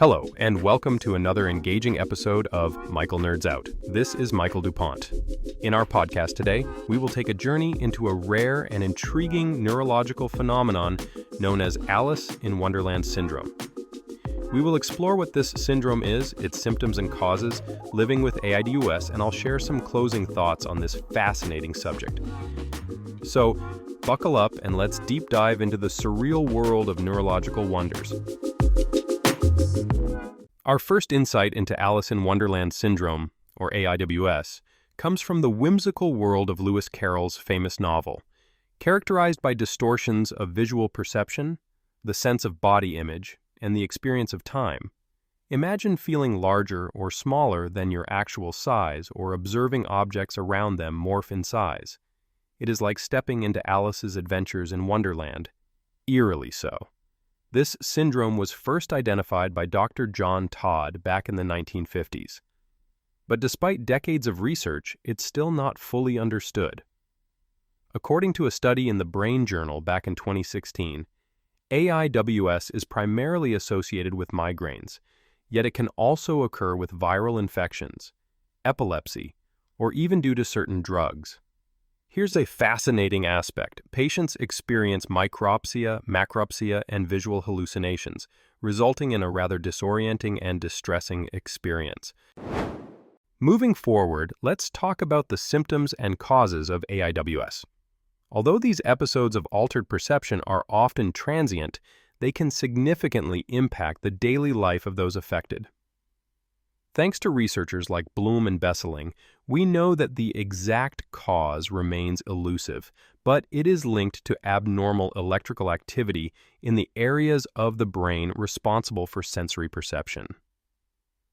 Hello, and welcome to another engaging episode of Michael Nerds Out. This is Michael DuPont. In our podcast today, we will take a journey into a rare and intriguing neurological phenomenon known as Alice in Wonderland syndrome. We will explore what this syndrome is, its symptoms and causes, living with AIDUS, and I'll share some closing thoughts on this fascinating subject. So, buckle up and let's deep dive into the surreal world of neurological wonders. Our first insight into Alice in Wonderland syndrome, or AIWS, comes from the whimsical world of Lewis Carroll's famous novel. Characterized by distortions of visual perception, the sense of body image, and the experience of time, imagine feeling larger or smaller than your actual size or observing objects around them morph in size. It is like stepping into Alice's adventures in Wonderland, eerily so. This syndrome was first identified by Dr. John Todd back in the 1950s. But despite decades of research, it's still not fully understood. According to a study in the Brain Journal back in 2016, AIWS is primarily associated with migraines, yet it can also occur with viral infections, epilepsy, or even due to certain drugs. Here's a fascinating aspect. Patients experience micropsia, macropsia, and visual hallucinations, resulting in a rather disorienting and distressing experience. Moving forward, let's talk about the symptoms and causes of AIWS. Although these episodes of altered perception are often transient, they can significantly impact the daily life of those affected. Thanks to researchers like Blom and Besseling, we know that the exact cause remains elusive, but it is linked to abnormal electrical activity in the areas of the brain responsible for sensory perception.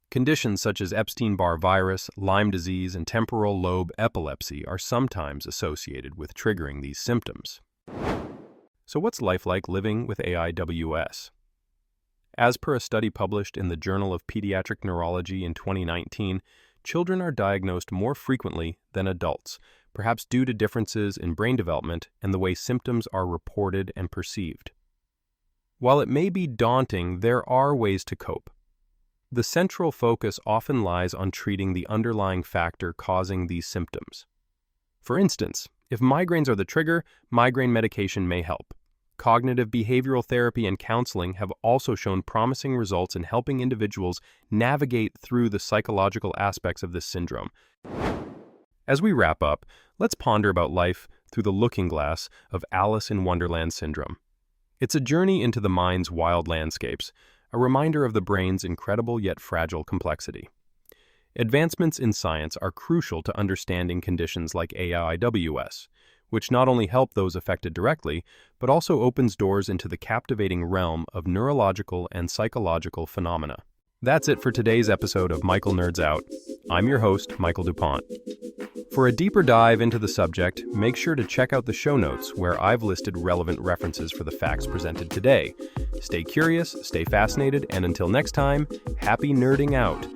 Conditions such as Epstein-Barr virus, Lyme disease, and temporal lobe epilepsy are sometimes associated with triggering these symptoms. So what's life like living with AIWS? As per a study published in the Journal of Pediatric Neurology in 2019, children are diagnosed more frequently than adults, perhaps due to differences in brain development and the way symptoms are reported and perceived. While it may be daunting, there are ways to cope. The central focus often lies on treating the underlying factor causing these symptoms. For instance, if migraines are the trigger, migraine medication may help. Cognitive behavioral therapy and counseling have also shown promising results in helping individuals navigate through the psychological aspects of this syndrome. As we wrap up, let's ponder about life through the looking glass of Alice in Wonderland syndrome. It's a journey into the mind's wild landscapes, a reminder of the brain's incredible yet fragile complexity. Advancements in science are crucial to understanding conditions like AIWS, which not only help those affected directly, but also opens doors into the captivating realm of neurological and psychological phenomena. That's it for today's episode of Michael Nerds Out. I'm your host, Michael DuPont. For a deeper dive into the subject, make sure to check out the show notes where I've listed relevant references for the facts presented today. Stay curious, stay fascinated, and until next time, happy nerding out.